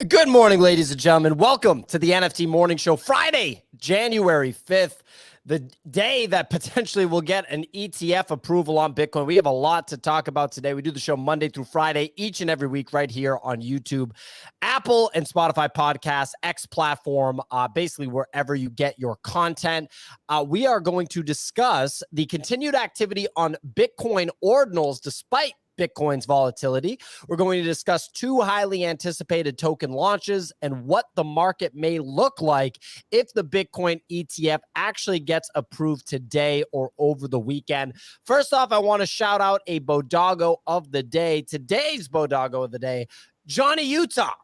Good morning, ladies and gentlemen. Welcome to the NFT Morning Show, Friday, January 5th, the day that potentially will get an ETF approval on Bitcoin. We have a lot to talk about today. We do the show Monday through Friday, each and every week right here on YouTube, Apple and Spotify podcasts, X platform, basically wherever you get your content. We are going to discuss the continued activity on Bitcoin ordinals despite Bitcoin's volatility. We're going to discuss two highly anticipated token launches and what the market may look like if the Bitcoin ETF actually gets approved today or over the weekend. First off, I want to shout out a BoDoggo of the day. Today's BoDoggo of the day, Johnny Utah.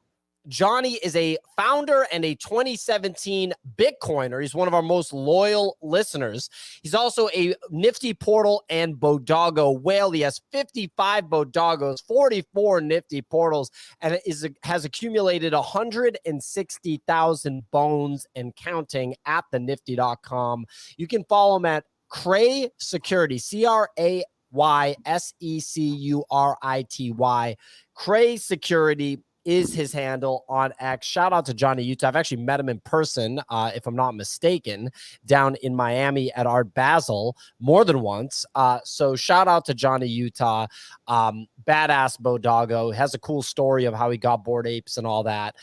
Johnny is a founder and a 2017 Bitcoiner. He's one of our most loyal listeners. He's also a Nifty portal and BoDoggo whale. He has 55 BoDoggos, 44 Nifty portals, and has accumulated 160,000 bones and counting at the nifty.com. You can follow him at Cray Security, CRAYSECURITY. Cray Security is his handle on X. Shout out to Johnny Utah. I've actually met him in person, if I'm not mistaken, down in Miami at Art Basel more than once. So shout out to Johnny Utah. Badass BoDoggo. Has a cool story of how he got Bored Apes and all that.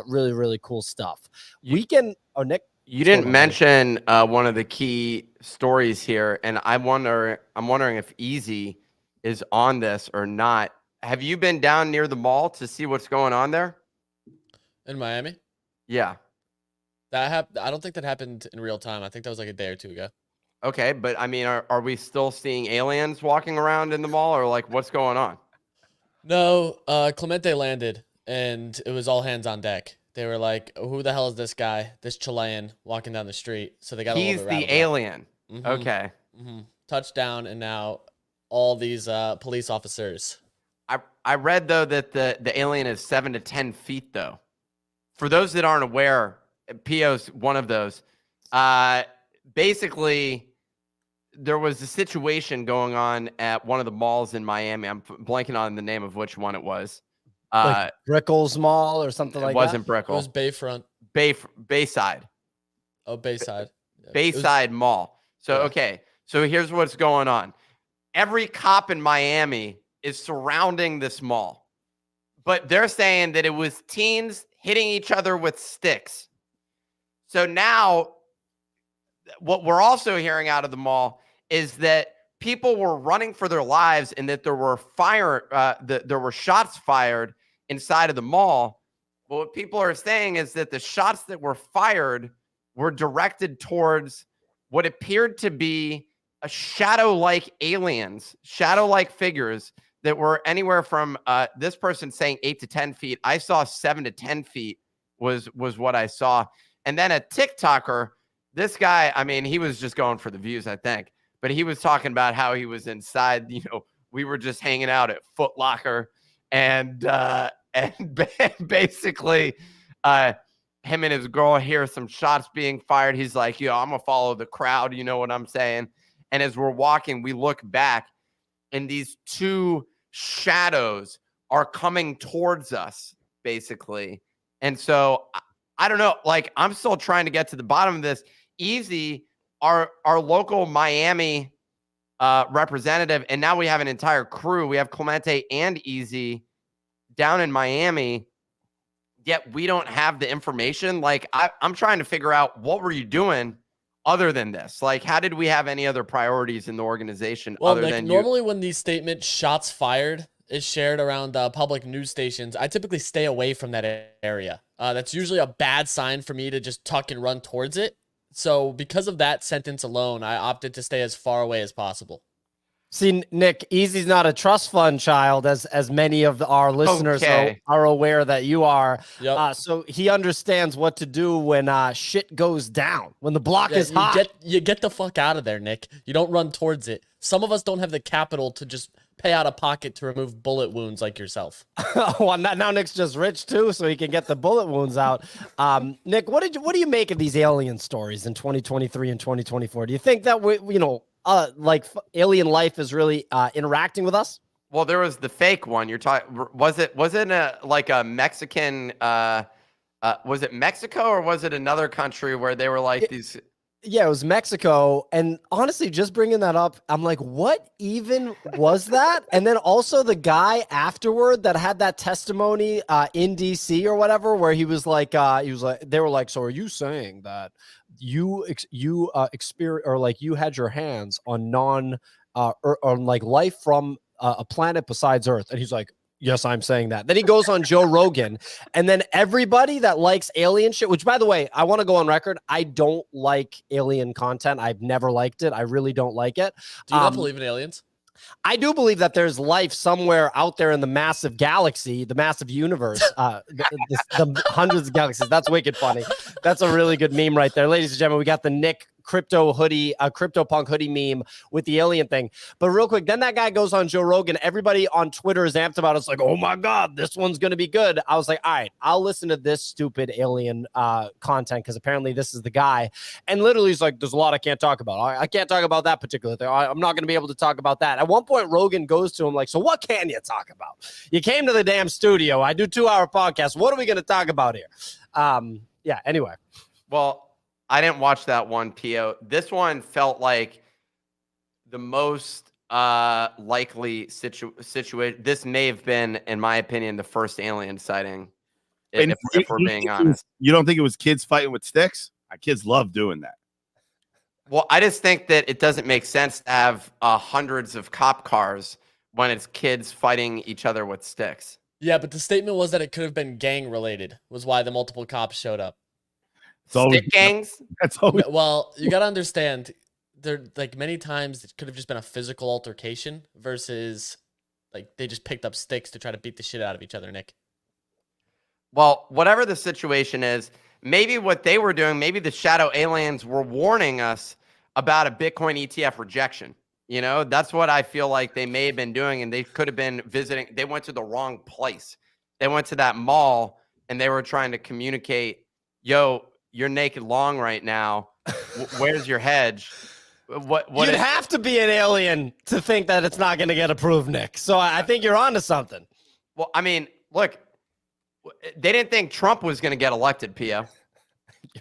Really, really cool stuff. Nick? You didn't mention one of the key stories here, and I'm wondering if Easy is on this or not. Have you been down near the mall to see what's going on there? In Miami? Yeah. I don't think that happened in real time. I think that was like a day or two ago. Okay, but I mean, are we still seeing aliens walking around in the mall, or like what's going on? No, Clemente landed, and it was all hands on deck. They were like, who the hell is this guy, this Chilean, walking down the street? So they got He's the alien. Mm-hmm. Okay. Mm-hmm. Touchdown, and now all these police officers. I read, though, that the alien is 7 to 10 feet, though. For those that aren't aware, Pio's one of those. Basically, there was a situation going on at one of the malls in Miami. I'm blanking on the name of which one it was. Like Brickell's Mall or something like that? It wasn't Brickell. It was Bayfront. Bayside. Oh, Bayside. Yeah. Bayside Mall. So, yeah. Okay. So here's what's going on. Every cop in Miami is surrounding this mall, but they're saying that it was teens hitting each other with sticks. So now what we're also hearing out of the mall is that people were running for their lives and that there were there were shots fired inside of the mall. But what people are saying is that the shots that were fired were directed towards what appeared to be a shadow-like aliens, shadow-like figures that were anywhere from this person saying 8 to 10 feet. I saw 7 to 10 feet was what I saw. And then a TikToker, this guy, I mean, he was just going for the views, I think. But he was talking about how he was inside, we were just hanging out at Foot Locker. And basically, him and his girl hear some shots being fired. He's like, I'm going to follow the crowd. You know what I'm saying? And as we're walking, we look back, and these two shadows are coming towards us, basically. And so I don't know, like, I'm still trying to get to the bottom of this. Easy, our local Miami representative, and now we have an entire crew. We have Clemente and Easy down in Miami, yet we don't have the information. Like, I'm trying to figure out, what were you doing other than this? Like, how did we have any other priorities in the organization other than normally when these statements, shots fired, is shared around public news stations, I typically stay away from that area. That's usually a bad sign for me to just tuck and run towards it. So because of that sentence alone, I opted to stay as far away as possible. See, Nick, Easy's not a trust fund child, as many of our listeners are aware that you are. Yep. So he understands what to do when shit goes down, when the block is hot. You get the fuck out of there, Nick. You don't run towards it. Some of us don't have the capital to just pay out of pocket to remove bullet wounds like yourself. Well, now Nick's just rich too, so he can get the bullet wounds out. Nick, what do you make of these alien stories in 2023 and 2024? Do you think that like alien life is really interacting with us? Well, there was the fake one. You're talking. Was it like a Mexican? Was it Mexico or was it another country where they were like these? Yeah, it was Mexico. And honestly, just bringing that up, I'm like, what even was that? And then also the guy afterward that had that testimony in DC or whatever, where he was like, they were like, so are you saying that you experience, or like you had your hands on on like life from a planet besides Earth? And he's like, yes, I'm saying that. Then he goes on Joe Rogan, and then everybody that likes alien shit, which by the way, I want to go on record, I don't like alien content. I've never liked it. I really don't like it. Do you not believe in aliens? I do believe that there's life somewhere out there in the massive galaxy, the massive universe, the hundreds of galaxies. That's wicked funny. That's a really good meme right there. Ladies and gentlemen, we got the Nick crypto hoodie, crypto punk hoodie meme with the alien thing. But real quick, then that guy goes on Joe Rogan. Everybody on Twitter is amped about it. It's like, oh my God, this one's going to be good. I was like, all right, I'll listen to this stupid alien content because apparently this is the guy. And literally he's like, there's a lot I can't talk about. I can't talk about that particular thing. I'm not going to be able to talk about that. At one point, Rogan goes to him like, so what can you talk about? You came to the damn studio. I do 2-hour podcasts. What are we going to talk about here? Yeah, anyway. Well, I didn't watch that one, Pio. This one felt like the most likely situation. This may have been, in my opinion, the first alien sighting. If we're being honest, you don't think it was kids fighting with sticks? Kids love doing that. Well, I just think that it doesn't make sense to have hundreds of cop cars when it's kids fighting each other with sticks. Yeah, but the statement was that it could have been gang related, was why the multiple cops showed up. Stick gangs? That's always. Well, you got to understand, there like many times it could have just been a physical altercation versus like they just picked up sticks to try to beat the shit out of each other, Nick. Well, whatever the situation is, maybe what they were doing, maybe the shadow aliens were warning us about a Bitcoin ETF rejection. You know, that's what I feel like they may have been doing, and they could have been visiting. They went to the wrong place. They went to that mall, and they were trying to communicate, yo, you're naked long right now. Where's your hedge? You'd have to be an alien to think that it's not going to get approved, Nick. So I think you're onto something. Well, I mean, look, they didn't think Trump was going to get elected, Pio.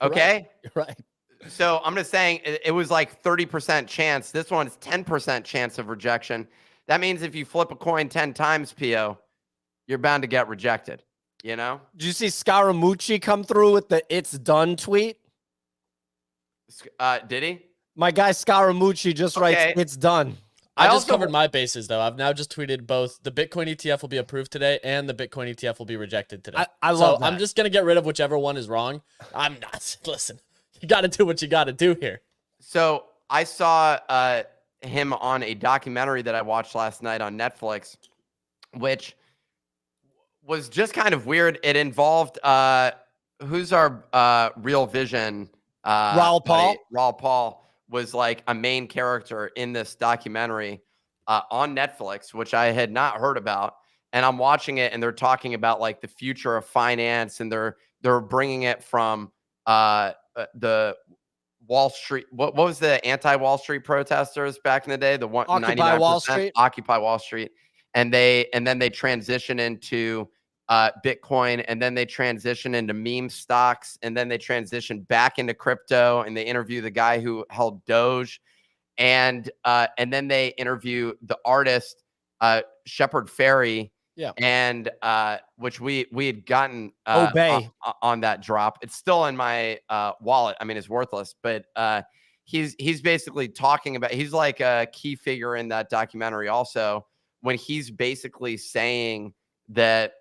Okay? You're right. So I'm just saying it was like 30% chance. This one is 10% chance of rejection. That means if you flip a coin 10 times, Pio, you're bound to get rejected. You know? Did you see Scaramucci come through with the "it's done" tweet? Did he? My guy Scaramucci just writes, "It's done." I just covered my bases, though. I've now just tweeted both the Bitcoin ETF will be approved today and the Bitcoin ETF will be rejected today. I love that. I'm just going to get rid of whichever one is wrong. I'm not. Listen, you got to do what you got to do here. So I saw him on a documentary that I watched last night on Netflix, which was just kind of weird. It involved who's our Real Vision Raul Paul. Raul Paul was like a main character in this documentary on Netflix, which I had not heard about. And I'm watching it, and they're talking about like the future of finance, and they're bringing it from the Wall Street. What was the anti-Wall Street protesters back in the day? The Occupy Wall Street. Occupy Wall Street. And then they transition into Bitcoin, and then they transition into meme stocks, and then they transition back into crypto, and they interview the guy who held Doge, and then they interview the artist Shepard Fairey, and which we had gotten on that drop. It's still in my wallet. I mean, it's worthless, but he's basically talking about. He's like a key figure in that documentary also, when he's basically saying that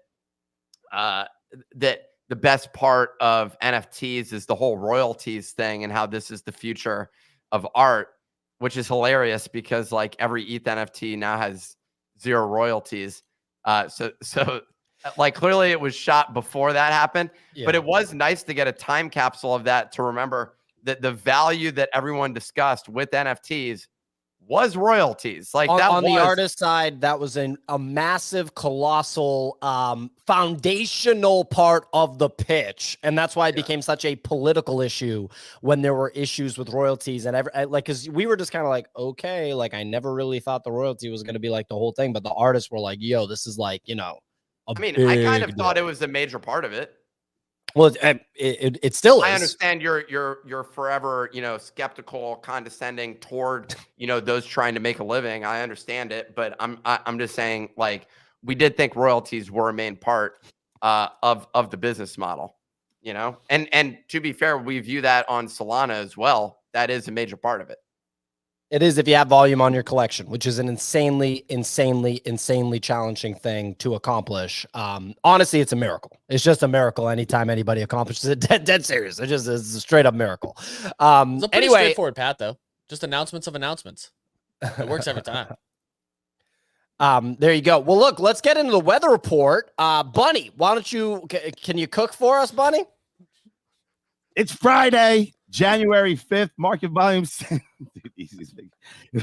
that the best part of NFTs is the whole royalties thing, and how this is the future of art, which is hilarious because like every ETH NFT now has 0 royalties. So like clearly it was shot before that happened, but it was nice to get a time capsule of that to remember that the value that everyone discussed with NFTs was royalties. Like that on was the artist side, that was a massive, colossal, foundational part of the pitch, and that's why it became such a political issue when there were issues with royalties and like, because we were just kind of like, okay, like I never really thought the royalty was going to be like the whole thing, but the artists were like, yo, this is like, you know, I mean, I kind of thought it was a major part of it. Well, it still is. I understand you're forever, you know, skeptical, condescending toward, you know, those trying to make a living. I understand it, but I'm just saying, like, we did think royalties were a main part of the business model, you know, and to be fair, we view that on Solana as well. That is a major part of it. It is if you have volume on your collection, which is an insanely challenging thing to accomplish. Honestly, it's a miracle. It's just a miracle anytime anybody accomplishes it. Dead serious. It's a straight up miracle. It's a pretty anyway, straightforward path, though. Just announcements of announcements. It works every time. There you go. Well, look, let's get into the weather report. Bunny, why don't you, can you cook for us, Bunny? It's Friday, January 5th. Market volume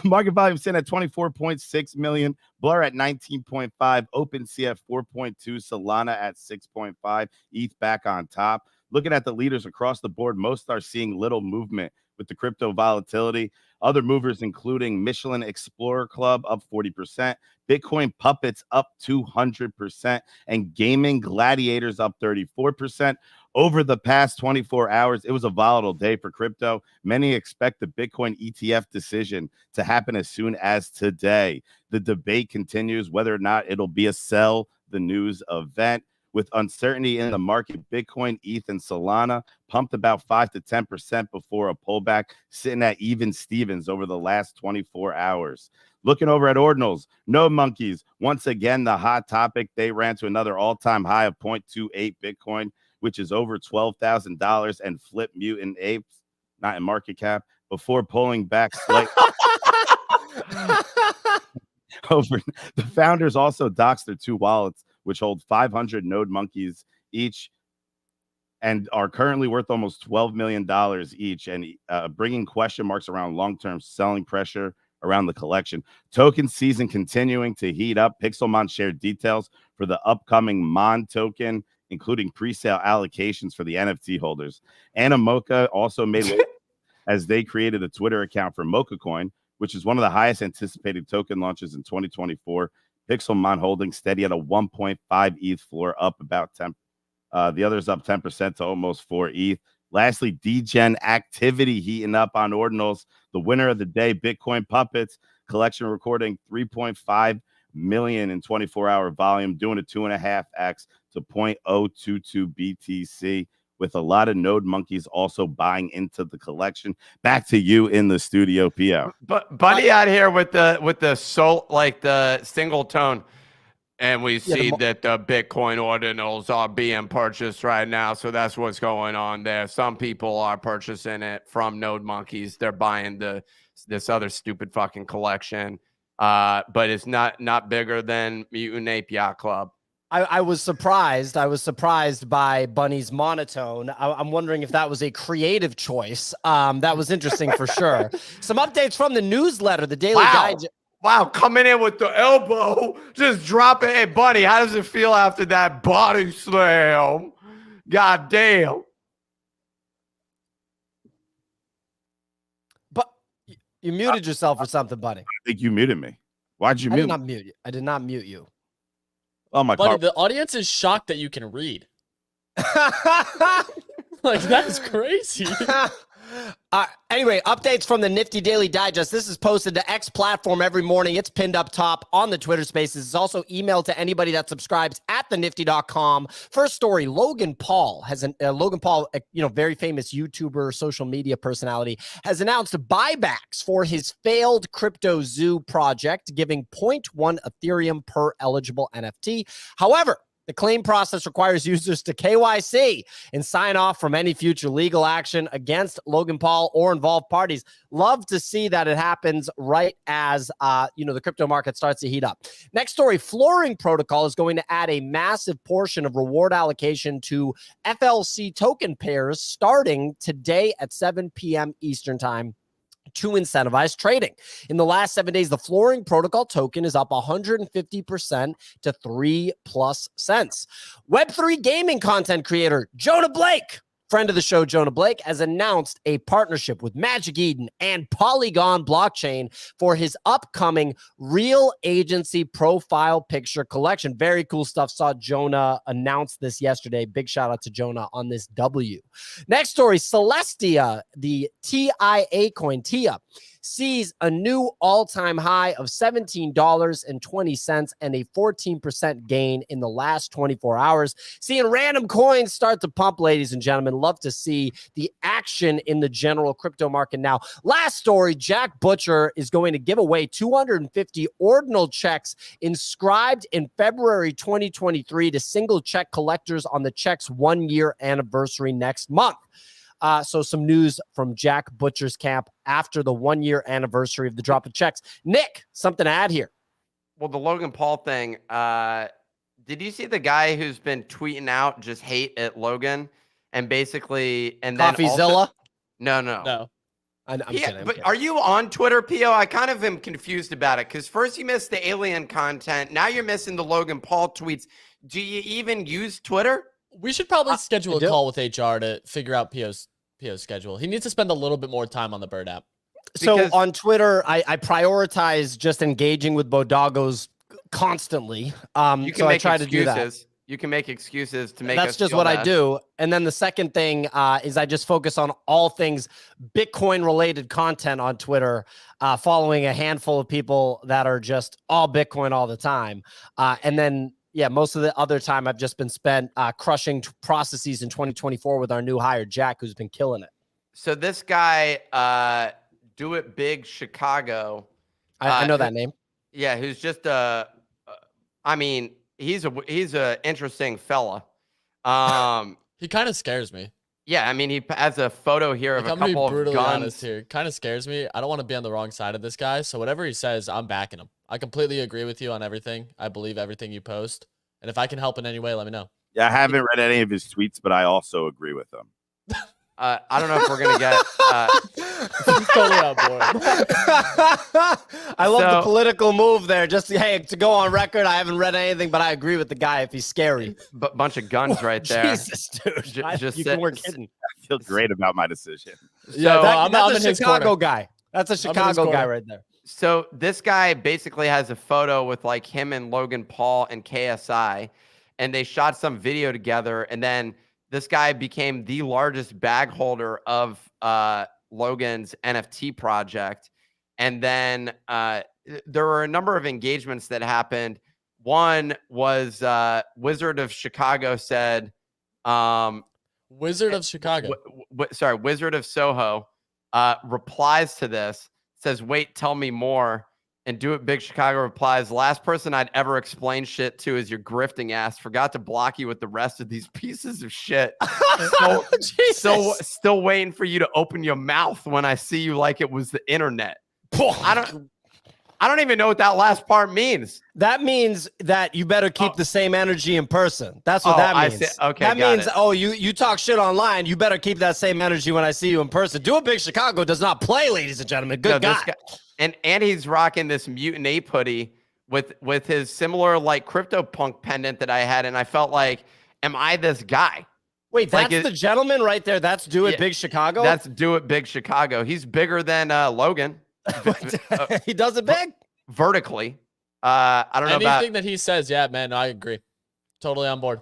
market volume sitting at 24.6 million. Blur at 19.5. OpenSea at 4.2. Solana at 6.5. ETH back on top. Looking at the leaders across the board, most are seeing little movement with the crypto volatility. Other movers including Michelin Explorer Club up 40%, Bitcoin Puppets up 200%, and Gaming Gladiators up 34%. Over the past 24 hours, it was a volatile day for crypto. Many expect the Bitcoin ETF decision to happen as soon as today. The debate continues whether or not it'll be a sell the news event. With uncertainty in the market, Bitcoin, ETH, and Solana pumped about 5 to 10% before a pullback, sitting at even Stevens over the last 24 hours. Looking over at ordinals, NodeMonkes, once again, the hot topic. They ran to another all-time high of 0.28 Bitcoin, which is over $12,000, and Flip Mutant Apes, not in market cap, before pulling back slightly. Over the founders also doxed their two wallets, which hold 500 NodeMonkes each and are currently worth almost $12 million each, and bringing question marks around long-term selling pressure around the collection. Token season continuing to heat up. Pixelmon shared details for the upcoming Mon token, including pre-sale allocations for the NFT holders. Animoca also made as they created a Twitter account for Mocha Coin, which is one of the highest anticipated token launches in 2024. Pixelmon holding steady at a 1.5 ETH floor, up about 10. The others up 10% to almost 4 ETH. Lastly, DGen activity heating up on ordinals. The winner of the day, Bitcoin Puppets collection, recording 3.5 million in 24-hour volume, doing a 2.5x to 0.022 BTC, with a lot of NodeMonkes also buying into the collection. Back to you in the studio, PO. But Buddy out here with the soul, like the single tone. And we see that the Bitcoin ordinals are being purchased right now. So that's what's going on there. Some people are purchasing it from NodeMonkes. They're buying this other stupid fucking collection. But it's not bigger than Mutant Ape Yacht Club. I was surprised. I was surprised by Bunny's monotone. I'm wondering if that was a creative choice. That was interesting for sure. Some updates from the newsletter, the Daily Guide. Wow, coming in with the elbow, just drop it. Hey, Bunny, how does it feel after that body slam? God damn. But you muted yourself or something, Bunny. I think you muted me. Why'd you mute me? I did not mute you. I did not mute you. Oh, my Buddy, car. the audience is shocked that you can read. Like, that is crazy. Anyway, updates from the Nifty Daily Digest. This is posted to X platform every morning. It's pinned up top on the Twitter Spaces. It's also emailed to anybody that subscribes at thenifty.com. First story: Logan Paul has very famous YouTuber, social media personality, has announced buybacks for his failed Crypto Zoo project, giving 0.1 Ethereum per eligible NFT. However, the claim process requires users to KYC and sign off from any future legal action against Logan Paul or involved parties. Love to see that it happens right as the crypto market starts to heat up. Next story: Flooring Protocol is going to add a massive portion of reward allocation to FLC token pairs starting today at 7 p.m. Eastern time. to incentivize trading. In the last 7 days, the flooring protocol token is up 150% to 3+ cents. Web3 gaming content creator Jonah Blake, friend of the show, Jonah Blake, has announced a partnership with Magic Eden and Polygon blockchain for his upcoming Real Agency profile picture collection. Very cool stuff. Saw Jonah announce this yesterday. Big shout out to Jonah on this W. Next story, Celestia, the TIA coin, TIA, sees a new all-time high of $17.20 and a 14% gain in the last 24 hours. Seeing random coins start to pump, ladies and gentlemen. Love to see the action in the general crypto market now. Last story, Jack Butcher is going to give away 250 ordinal checks inscribed in February 2023 to single check collectors on the check's 1-year anniversary next month. So some news from Jack Butcher's camp after the 1-year anniversary of the drop of checks. Nick, something to add here. Well, the Logan Paul thing, did you see the guy who's been tweeting out just hate at Logan and basically, and then CoffeeZilla? No. I'm kidding. But are you on Twitter, Pio? I kind of am confused about it because first you missed the alien content. Now you're missing the Logan Paul tweets. Do you even use Twitter? We should probably schedule a call with HR to figure out Pio's schedule. He needs to spend a little bit more time on the Bird app. So on Twitter, I prioritize just engaging with BoDoggos constantly. You can so I try excuses. to do that. You can make excuses to make. That's just what I do. And then the second thing is I just focus on all things Bitcoin related content on Twitter, following a handful of people that are just all Bitcoin all the time. And then, yeah, most of the other time I've just been spent crushing processes in 2024 with our new hire, Jack, who's been killing it. So this guy, Do It Big Chicago. I know that name. Yeah, who's just I mean, he's a interesting fella. He kind of scares me. Yeah, I mean, he has a photo here of a couple of guns. Here, kind of scares me. I don't want to be on the wrong side of this guy. So whatever he says, I'm backing him. I completely agree with you on everything. I believe everything you post. And if I can help in any way, let me know. Yeah, I haven't read any of his tweets, but I also agree with him. I don't know if we're gonna get. He's totally on board. I love the political move there. Just to go on record, I haven't read anything, but I agree with the guy if he's scary. Bunch of guns right there. Jesus, dude. You were kidding. I feel great about my decision. Yeah, I'm in his Chicago guy. That's a Chicago guy right there. So this guy basically has a photo with like him and Logan Paul and KSI, and they shot some video together. And then this guy became the largest bag holder of Logan's NFT project. And then there were a number of engagements that happened. One was Wizard of Chicago said, Wizard of Chicago. Wizard of Soho replies to this, says, wait, tell me more. And Do It Big Chicago replies, last person I'd ever explain shit to is your grifting ass. Forgot to block you with the rest of these pieces of shit. Still waiting for you to open your mouth when I see you like it was the internet. I don't even know what that last part means. That means that you better keep the same energy in person. That's what that means. That means, you talk shit online. You better keep that same energy when I see you in person. Do It Big Chicago does not play, ladies and gentlemen. Good guy. And he's rocking this Mutant Ape hoodie with his similar like CryptoPunk pendant that I had, and I felt like, am I this guy? Wait, that's the gentleman right there. That's Do It Big Chicago. That's Do It Big Chicago. He's bigger than Logan. He does it big vertically. I don't know anything that he says. Yeah, man, I agree. Totally on board.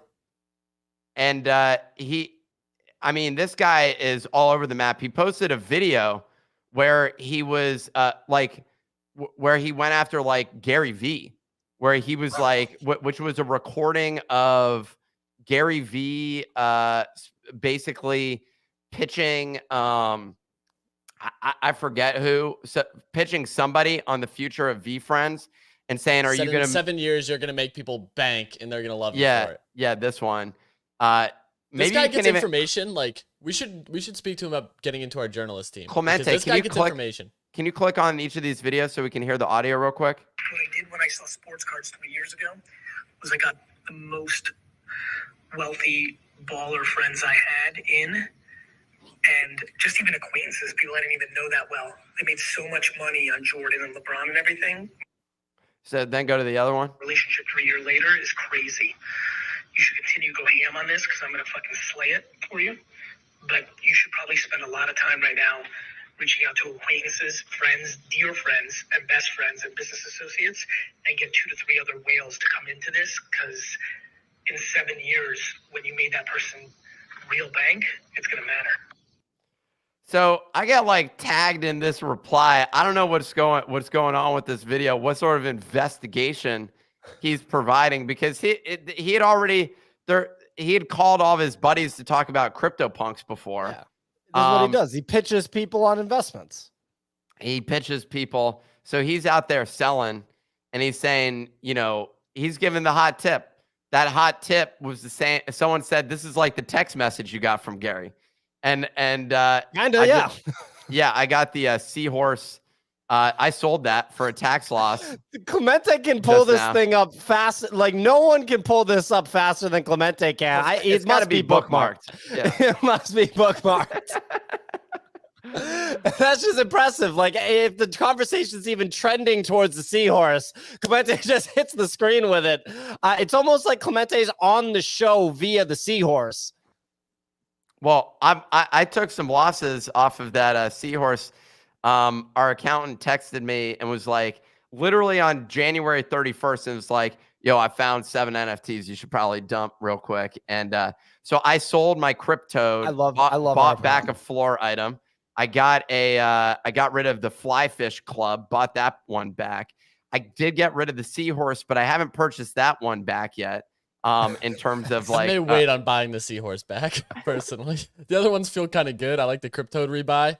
And I mean, this guy is all over the map. He posted a video where he was where he went after like Gary V, where he was like, which was a recording of Gary V basically pitching I forget who, pitching somebody on the future of VFriends and saying, are you going to 7 years, you're going to make people bank and they're going to love you for it. Yeah, this one. This guy gets information. Like we should speak to him about getting into our journalist team. Clemente, this guy gets information. Can you click on each of these videos so we can hear the audio real quick? What I did when I saw sports cards 3 years ago was I got the most wealthy baller friends I had in And just even acquaintances, people I didn't even know that well. They made so much money on Jordan and LeBron and everything. So then go to the other one. Relationship 3 years later is crazy. You should continue to go ham on this because I'm going to fucking slay it for you. But you should probably spend a lot of time right now reaching out to acquaintances, friends, dear friends, and best friends and business associates and get 2 to 3 other whales to come into this, because in 7 years, when you made that person real bank, it's going to matter. So I got like tagged in this reply. I don't know what's going on with this video. What sort of investigation he's providing, because he had already there. He had called all of his buddies to talk about CryptoPunks before. Yeah. This is what he does. He pitches people on investments. He pitches people. So he's out there selling, and he's saying, you know, he's giving the hot tip. That hot tip was the same. Someone said, this is like the text message you got from Gary. And yeah. Yeah, I got the Seahorse. I sold that for a tax loss. Clemente can pull this thing up fast. Like, no one can pull this up faster than Clemente can. It must be bookmarked. Yeah. It must be bookmarked. That's just impressive. Like, if the conversation's even trending towards the Seahorse, Clemente just hits the screen with it. It's almost like Clemente's on the show via the Seahorse. Well, I took some losses off of that Seahorse. Our accountant texted me and was like, literally on January 31st, and was like, yo, I found 7 NFTs you should probably dump real quick. And so I sold my crypto. I bought back a floor item. I got rid of the Flyfish Club, bought that one back. I did get rid of the Seahorse, but I haven't purchased that one back yet. In terms of like, I may wait on buying the Seahorse back personally. The other ones feel kind of good. I like the Crypto rebuy.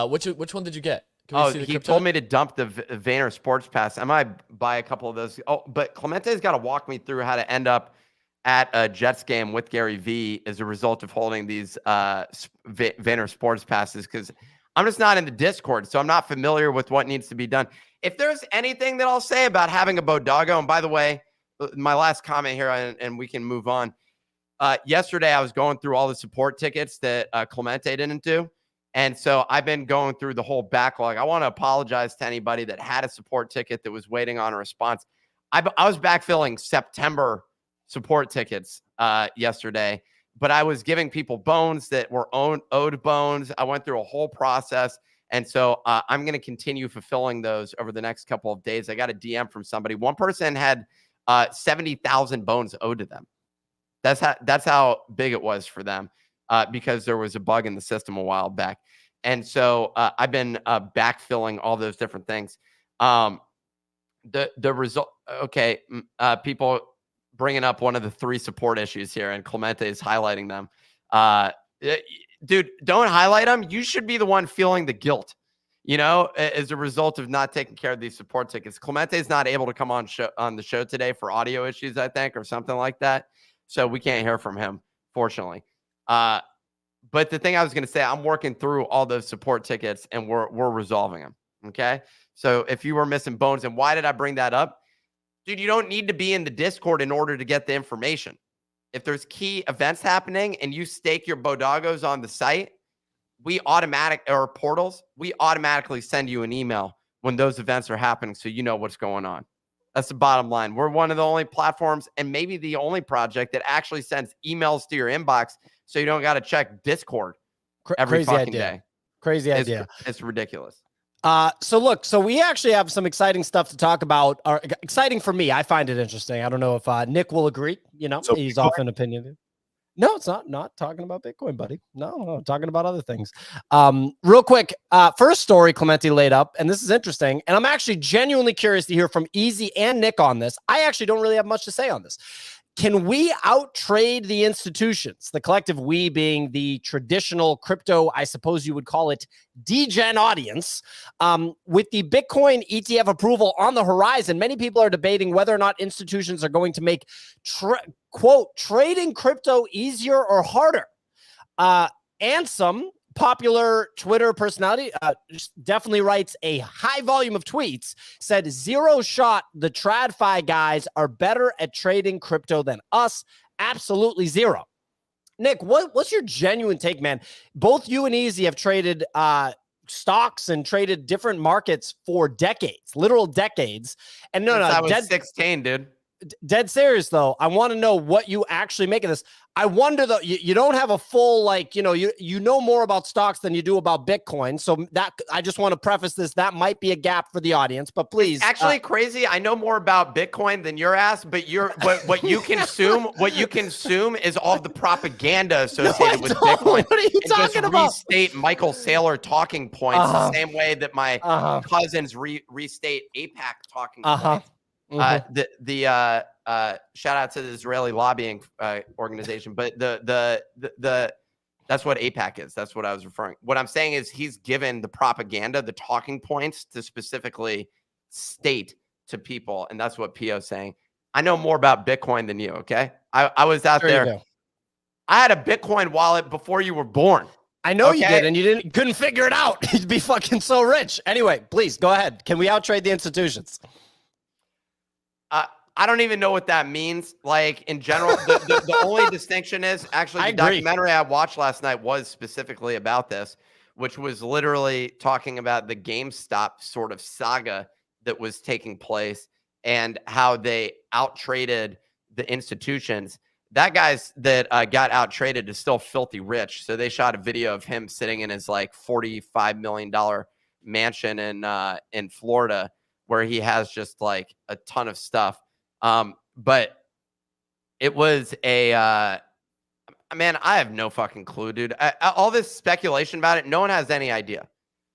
Which one did you get? He told me to dump the Vayner Sports Pass. I might buy a couple of those. Oh, but Clemente's got to walk me through how to end up at a Jets game with Gary V as a result of holding these Vayner Sports Passes, because I'm just not in the Discord, so I'm not familiar with what needs to be done. If there's anything that I'll say about having a BoDoggo, and by the way, my last comment here, and we can move on. Yesterday, I was going through all the support tickets that Clemente didn't do. And so I've been going through the whole backlog. I want to apologize to anybody that had a support ticket that was waiting on a response. I was backfilling September support tickets yesterday, but I was giving people bones that were owed bones. I went through a whole process. And so I'm going to continue fulfilling those over the next couple of days. I got a DM from somebody. One person had 70,000 bones owed to them. That's how big it was for them, because there was a bug in the system a while back. And so I've been backfilling all those different things. The result, okay, people bringing up one of the 3 support issues here, and Clemente is highlighting them. Dude, don't highlight them. You should be the one feeling the guilt, you know, as a result of not taking care of these support tickets. Clemente is not able to come on the show today for audio issues, I think, or something like that. So we can't hear from him, fortunately. But the thing I was going to say, I'm working through all those support tickets, and we're resolving them. Okay. So if you were missing bones, and why did I bring that up? Dude, you don't need to be in the Discord in order to get the information. If there's key events happening and you stake your BoDoggos on the site, or portals, we automatically send you an email when those events are happening, so you know what's going on. That's the bottom line. We're one of the only platforms, and maybe the only project, that actually sends emails to your inbox, so you don't got to check Discord every fucking day. Crazy idea. It's ridiculous. So we actually have some exciting stuff to talk about. Exciting for me. I find it interesting. I don't know if Nick will agree. You know, so he's often opinion. No, it's not talking about Bitcoin, buddy. No, talking about other things. Real quick, first story Clemente laid up, and this is interesting, and I'm actually genuinely curious to hear from Easy and Nick on this. I actually don't really have much to say on this. Can we outtrade the institutions? The collective we being the traditional crypto, I suppose you would call it, degen audience. With the Bitcoin ETF approval on the horizon, many people are debating whether or not institutions are going to make, quote, trading crypto easier or harder. Ansem, popular Twitter personality, definitely writes a high volume of tweets, said, "Zero shot, the TradFi guys are better at trading crypto than us. Absolutely zero." Nick, what's your genuine take, man? Both you and Easy have traded stocks and traded different markets for decades, literal decades. And Since I was 16, dude. Dead serious though, I want to know what you actually make of this. I wonder though, you don't have a full, like, you know more about stocks than you do about Bitcoin. So that, I just want to preface this, that might be a gap for the audience, but please. It's actually crazy. I know more about Bitcoin than your ass, but what you consume is all of the propaganda associated with Bitcoin. What are you talking about? Restate Michael Saylor talking points the same way that my cousins restate APAC talking points. Shout out to the Israeli lobbying organization, but that's what APAC is. That's what I was referring. What I'm saying is he's given the propaganda, the talking points to specifically state to people, and that's what Pio's saying. I know more about Bitcoin than you. Okay, I was out there. I had a Bitcoin wallet before you were born. I know you did, and you couldn't figure it out. You'd be fucking so rich. Anyway, please go ahead. Can we outtrade the institutions? I don't even know what that means. Like in general, the only distinction is actually the documentary I watched last night was specifically about this, which was literally talking about the GameStop sort of saga that was taking place and how they outtraded the institutions. That guy's that got outtraded is still filthy rich. So they shot a video of him sitting in his like $45 million mansion in Florida, where he has just like a ton of stuff. But it was man, I have no fucking clue, dude. All this speculation about it, no one has any idea.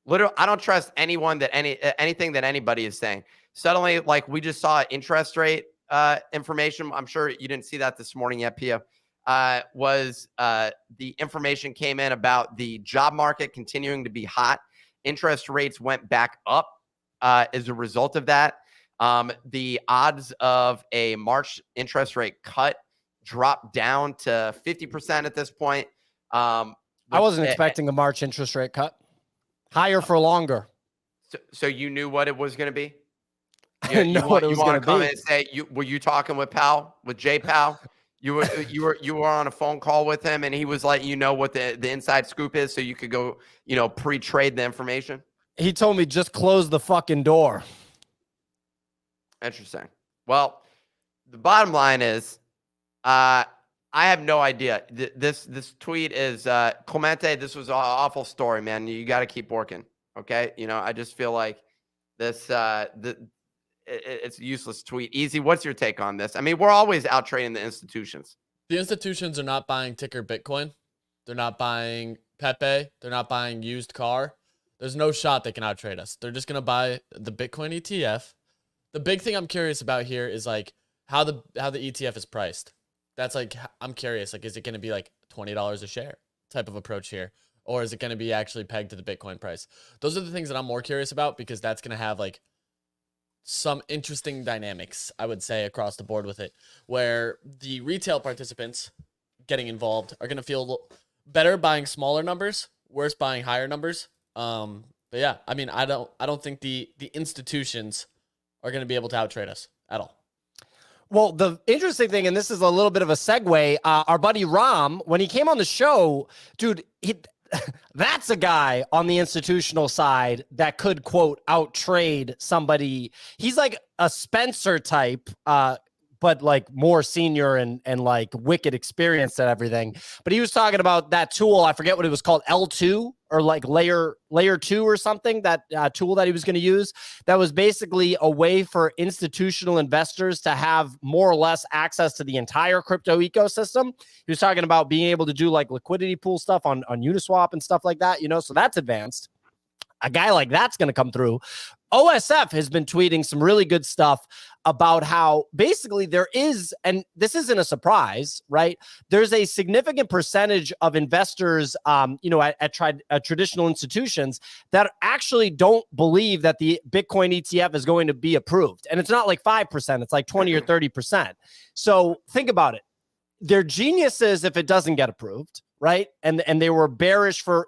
Literally, I don't trust anyone that anything that anybody is saying. Suddenly, like we just saw interest rate information. I'm sure you didn't see that this morning yet, Pio. The information came in about the job market continuing to be hot. Interest rates went back up as a result of that. The odds of a March interest rate cut dropped down to 50% at this point. I wasn't expecting a March interest rate cut. Higher for longer. So you knew what it was going to be? I didn't know what it was going to be. Come in and say, were you talking with Jay Powell? You were on a phone call with him, and he was letting you know what the inside scoop is, so you could go, pre-trade the information. He told me just close the fucking door. Interesting. Well, the bottom line is, I have no idea. This tweet is Clemente. This was an awful story, man. You got to keep working. Okay. I just feel like this. It's a useless tweet. Easy. What's your take on this? I mean, we're always out trading the institutions. The institutions are not buying ticker Bitcoin. They're not buying Pepe. They're not buying used car. There's no shot they can outtrade us. They're just gonna buy the Bitcoin ETF. The big thing I'm curious about here is like how the ETF is priced. That's like, I'm curious, like, is it going to be like $20 a share type of approach here? Or is it going to be actually pegged to the Bitcoin price? Those are the things that I'm more curious about, because that's going to have like some interesting dynamics, I would say, across the board with it, where the retail participants getting involved are going to feel better buying smaller numbers, worse buying higher numbers. But yeah, I mean, I don't think the institutions are going to be able to outtrade us at all. Well, the interesting thing, and this is a little bit of a segue, our buddy Ram, when he came on the show, dude, that's a guy on the institutional side that could, quote, outtrade somebody. He's like a Spencer type, but like more senior and like wicked experienced at everything. But he was talking about that tool. I forget what it was called, L2 or like layer 2 or something, that tool that he was going to use. That was basically a way for institutional investors to have more or less access to the entire crypto ecosystem. He was talking about being able to do like liquidity pool stuff on Uniswap and stuff like that, so that's advanced. A guy like that's going to come through. OSF has been tweeting some really good stuff about how basically there is, and this isn't a surprise, right? There's a significant percentage of investors, at traditional institutions that actually don't believe that the Bitcoin ETF is going to be approved. And it's not like 5%, it's like 20 or 30%. So think about it. They're geniuses if it doesn't get approved, right? And they were bearish for,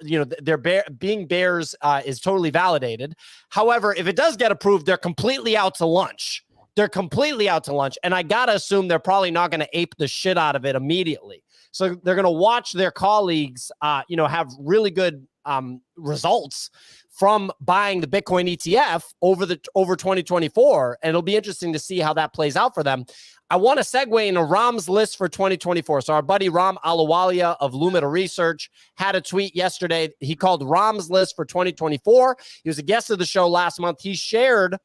being bears is totally validated. However, if it does get approved, they're completely out to lunch. they're completely out to lunch. And I got to assume they're probably not going to ape the shit out of it immediately. So they're going to watch their colleagues, have really good results from buying the Bitcoin ETF over 2024. And it'll be interesting to see how that plays out for them. I want to segue into Ram's list for 2024. So our buddy Ram Alawalia of Lumina Research had a tweet yesterday. He called Ram's list for 2024. He was a guest of the show last month. He shared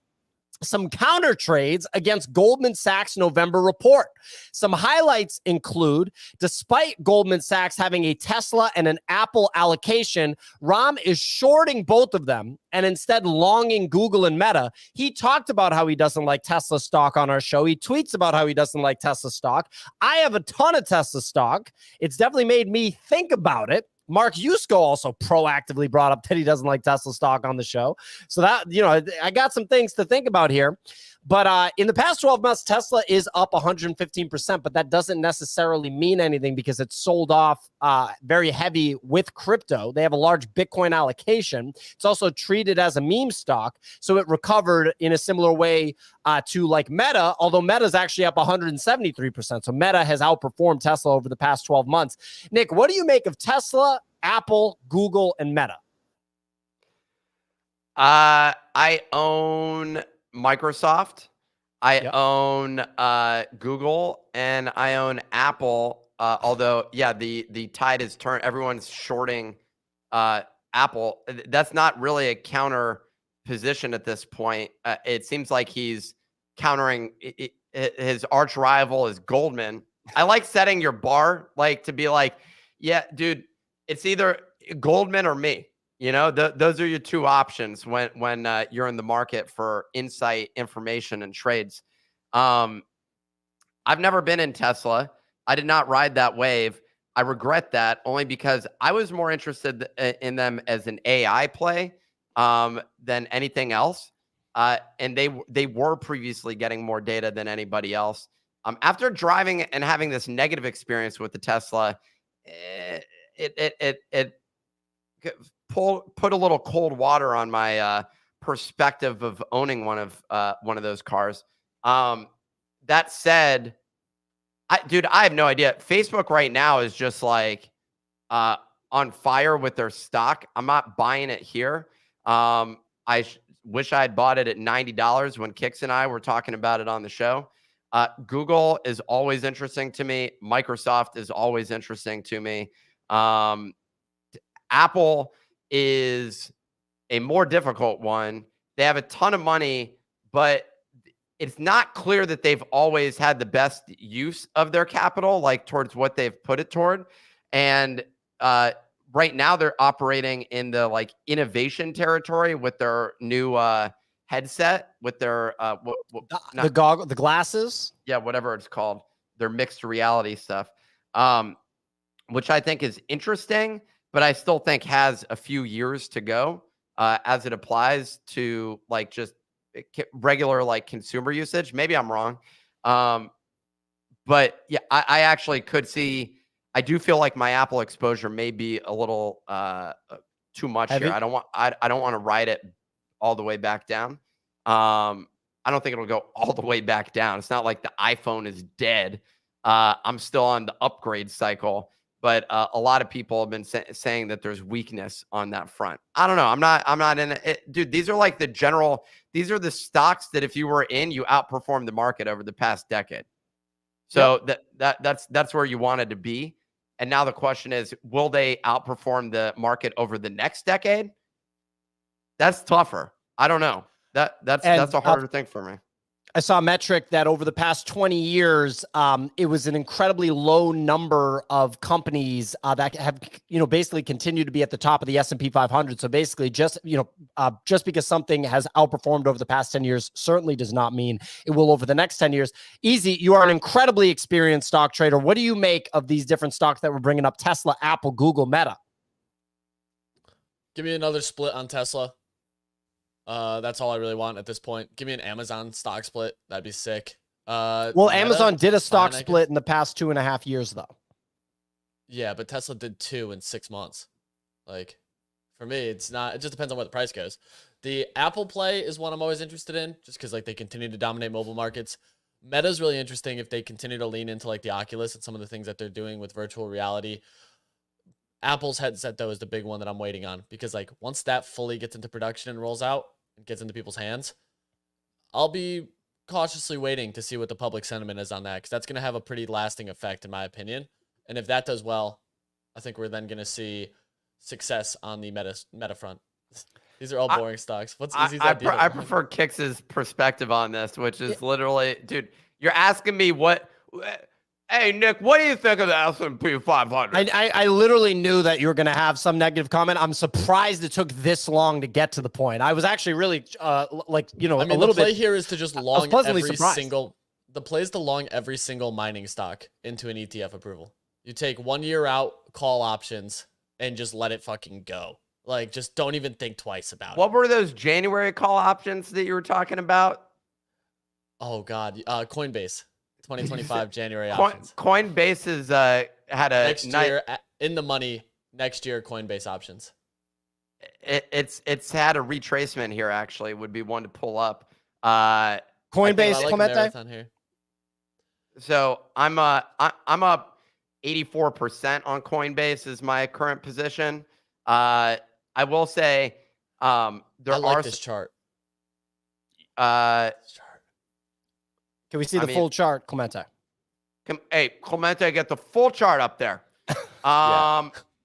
some counter trades against Goldman Sachs' November report. Some highlights include, despite Goldman Sachs having a Tesla and an Apple allocation, Ram is shorting both of them and instead longing Google and Meta. He talked about how he doesn't like Tesla stock on our show. He tweets about how he doesn't like Tesla stock. I have a ton of Tesla stock. It's definitely made me think about it. Mark Yusko also proactively brought up that he doesn't like Tesla stock on the show. So that, I got some things to think about here. But in the past 12 months, Tesla is up 115%, but that doesn't necessarily mean anything because it's sold off very heavy with crypto. They have a large Bitcoin allocation. It's also treated as a meme stock. So it recovered in a similar way to like Meta, although Meta is actually up 173%. So Meta has outperformed Tesla over the past 12 months. Nick, what do you make of Tesla, Apple, Google, and Meta? I own Microsoft, I own Google, and I own Apple. Although, the tide has turned. Everyone's shorting Apple. That's not really a counter position at this point. It seems like he's countering his arch rival is Goldman. I like setting your bar to be like, yeah, dude, it's either Goldman or me. Those are your two options when you're in the market for insight, information, and trades. I've never been in Tesla. I did not ride that wave. I regret that only because I was more interested in them as an AI play than anything else. And they were previously getting more data than anybody else. After driving and having this negative experience with the Tesla, it put a little cold water on my perspective of owning one of those cars. That said, I have no idea. Facebook right now is just on fire with their stock. I'm not buying it here. I wish I had bought it at $90 when Kix and I were talking about it on the show. Google is always interesting to me. Microsoft is always interesting to me. Apple is a more difficult one. They have a ton of money, but it's not clear that they've always had the best use of their capital, towards what they've put it toward. And right now they're operating in the innovation territory with their new headset, with their the glasses. Yeah, whatever it's called, their mixed reality stuff, which I think is interesting, but I still think has a few years to go as it applies to just regular consumer usage. Maybe I'm wrong. But yeah, I actually could see, I do feel like my Apple exposure may be a little too much here. I don't want to ride it all the way back down. I don't think it'll go all the way back down. It's not like the iPhone is dead. I'm still on the upgrade cycle. But a lot of people have been saying that there's weakness on that front. I don't know. I'm not in it. Dude, these are these are the stocks that if you were in, you outperformed the market over the past decade. So that's where you wanted to be. And now the question is, will they outperform the market over the next decade? That's tougher. I don't know. That's a harder thing for me. I saw a metric that over the past 20 years, it was an incredibly low number of companies that have, basically continued to be at the top of the S&P 500. So basically just because something has outperformed over the past 10 years certainly does not mean it will over the next 10 years. Easy, you are an incredibly experienced stock trader. What do you make of these different stocks that we're bringing up? Tesla, Apple, Google, Meta. Give me another split on Tesla. That's all I really want at this point. Give me an Amazon stock split. That'd be sick. Well, Amazon did a stock split in the past 2.5 years, though. Yeah, but Tesla did 2 in 6 months. For me, it's not. It just depends on where the price goes. The Apple play is one I'm always interested in, just because like they continue to dominate mobile markets. Meta's really interesting if they continue to lean into like the Oculus and some of the things that they're doing with virtual reality. Apple's headset though is the big one that I'm waiting on, because like once that fully gets into production and rolls out and gets into people's hands, I'll be cautiously waiting to see what the public sentiment is on that, because that's going to have a pretty lasting effect in my opinion. And if that does well, I think we're then going to see success on the meta front. These are all boring stocks. What's Easy's idea? I prefer Kix's perspective on this, which is literally, dude, you're asking me what. Hey Nick, what do you think of the S&P 500? I literally knew that you were going to have some negative comment. I'm surprised it took this long to get to the point. I was actually really like, you know, I mean, a little the play bit here is to just long pleasantly every surprised. single. The play is to long every single mining stock into an ETF approval. You take 1 year out call options and just let it fucking go. Like, just don't even think twice about it. What were those January call options that you were talking about? Oh God, Coinbase, 2025 January options. Coinbase has had a Next year in the money. Next year, Coinbase options. It's had a retracement here. Actually, would be one to pull up. Coinbase, I like Clemente? marathon here. So I'm up 84% on Coinbase is my current position. I will say there I like this chart. Can we see the full chart, Clemente? Hey, Clemente, get the full chart up there.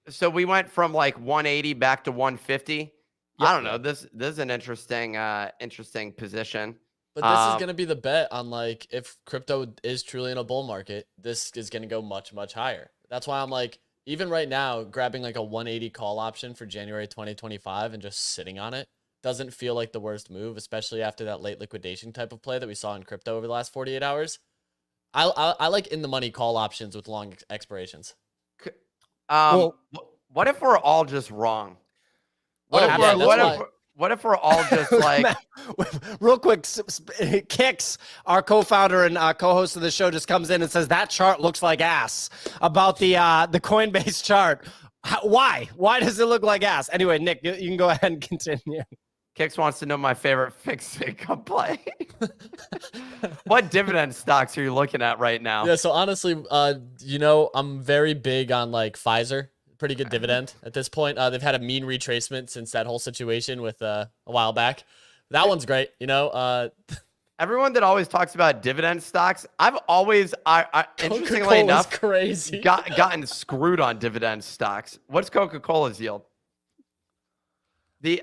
So we went from like 180 back to 150. Yep. I don't know. This is an interesting position. But this is going to be the bet on like if crypto is truly in a bull market, this is going to go much, much higher. That's why I'm like, even right now, grabbing like a 180 call option for January 2025 and just sitting on it doesn't feel like the worst move, especially after that late liquidation type of play that we saw in crypto over the last 48 hours. I like in the money call options with long expirations. What if we're all just wrong? What if we're all just like real quick? Kix, our co-founder and co-host of the show, just comes in and says that chart looks like ass about the Coinbase chart. Why does it look like ass? Anyway, Nick, you can go ahead and continue. Kix wants to know my favorite fixed income play. What dividend stocks are you looking at right now? Yeah, so honestly, you know, I'm very big on like Pfizer. Pretty good dividend at this point. They've had a mean retracement since that whole situation with a while back. That one's great. You know, everyone that always talks about dividend stocks, I've always, interestingly enough, crazy. gotten screwed on dividend stocks. What's Coca-Cola's yield?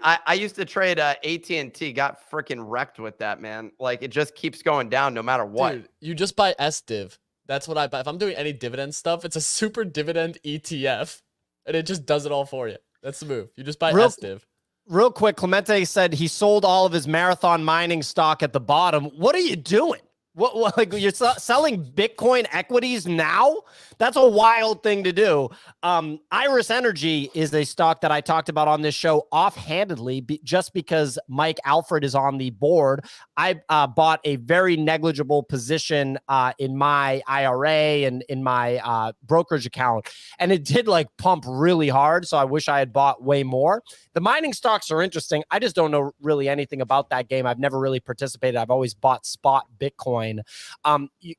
I used to trade AT&T, got freaking wrecked with that, man. Like, it just keeps going down no matter what. Dude, you just buy SDiv. That's what I buy. If I'm doing any dividend stuff, it's a super dividend ETF, and it just does it all for you. That's the move. You just buy SDiv. Real quick, Clemente said he sold all of his marathon mining stock at the bottom. What are you doing? What like you're selling Bitcoin equities now? That's a wild thing to do. Iris Energy is a stock that I talked about on this show offhandedly, just because Mike Alfred is on the board. I bought a very negligible position in my IRA and in my brokerage account, and it did like pump really hard. So I wish I had bought way more. The mining stocks are interesting. I just don't know really anything about that game. I've never really participated. I've always bought spot Bitcoin.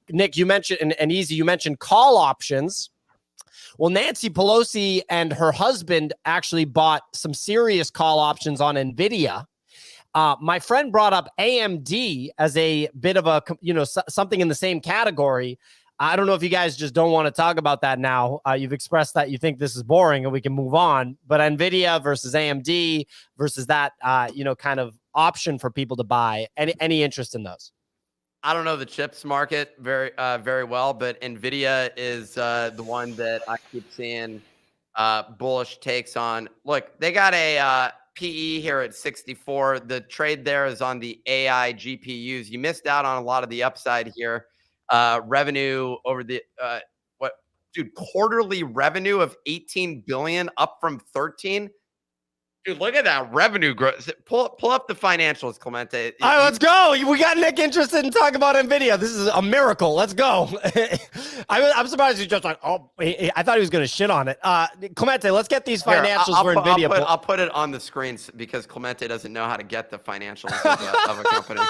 Nick, you mentioned, and Easy, you mentioned call options. Well, Nancy Pelosi and her husband actually bought some serious call options on NVIDIA. My friend brought up AMD as a bit of a, something in the same category. I don't know if you guys just don't want to talk about that now. You've expressed that you think this is boring and we can move on. But NVIDIA versus AMD versus that, kind of option for people to buy. Any interest in those? I don't know the chips market very well, but NVIDIA is the one that I keep seeing bullish takes on. Look, they got a PE here at 64. The trade there is on the AI GPUs. You missed out on a lot of the upside here. Revenue over the quarterly revenue of 18 billion, up from 13. Dude, look at that revenue growth. Pull up the financials, Clemente. All right, let's go. We got Nick interested in talking about NVIDIA. This is a miracle. Let's go. I'm surprised he's just like, oh, I thought he was going to shit on it. Clemente, let's get these financials for NVIDIA. I'll put it on the screen because Clemente doesn't know how to get the financials of a company.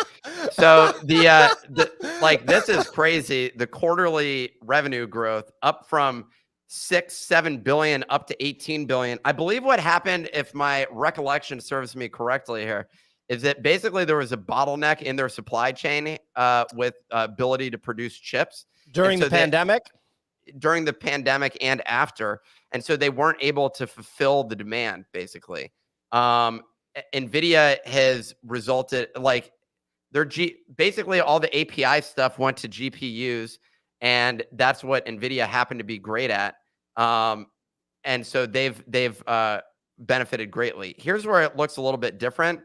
So this is crazy. The quarterly revenue growth up from 6-7 billion up to 18 billion. I believe what happened, if my recollection serves me correctly here, is that basically there was a bottleneck in their supply chain with ability to produce chips During the pandemic and after. And so they weren't able to fulfill the demand, basically. NVIDIA has resulted, like, basically all the API stuff went to GPUs, and that's what NVIDIA happened to be great at. And so they've benefited greatly. Here's where it looks a little bit different.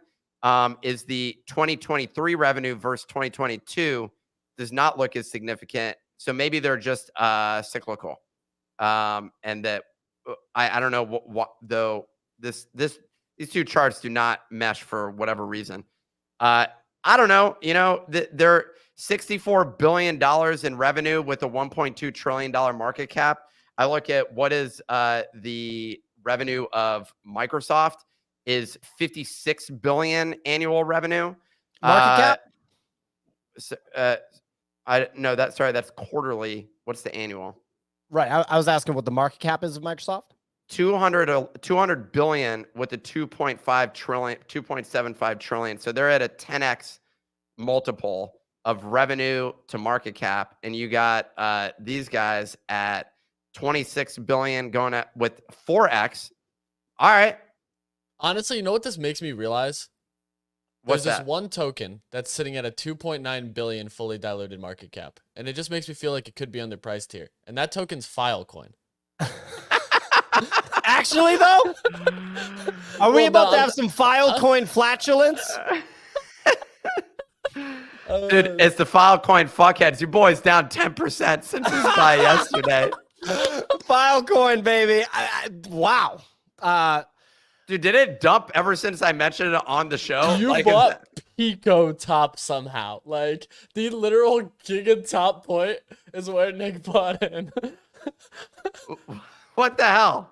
Is the 2023 revenue versus 2022 does not look as significant. So maybe they're just cyclical. And that I don't know what though these two charts do not mesh for whatever reason. I don't know. You know, they're $64 billion in revenue with a $1.2 trillion market cap. I look at what is the revenue of Microsoft is 56 billion annual revenue. Market cap? That's quarterly. What's the annual? Right. I was asking what the market cap is of Microsoft. 200 billion with a 2.5 trillion, 2.75 trillion. So they're at a 10x multiple of revenue to market cap. And you got these guys at 26 billion going at with 4x. All right. Honestly, you know what this makes me realize? What's There's that? this one token that's sitting at a 2.9 billion fully diluted market cap, and it just makes me feel like it could be underpriced here. And that token's Filecoin. Actually, though, are we about to have some Filecoin flatulence? Dude, it's the Filecoin fuckheads. Your boy's down 10% since his buy yesterday. Filecoin, baby. Wow. Dude, did it dump ever since I mentioned it on the show? You bought Pico top somehow. Like, the literal giga top point is where Nick bought in. What the hell?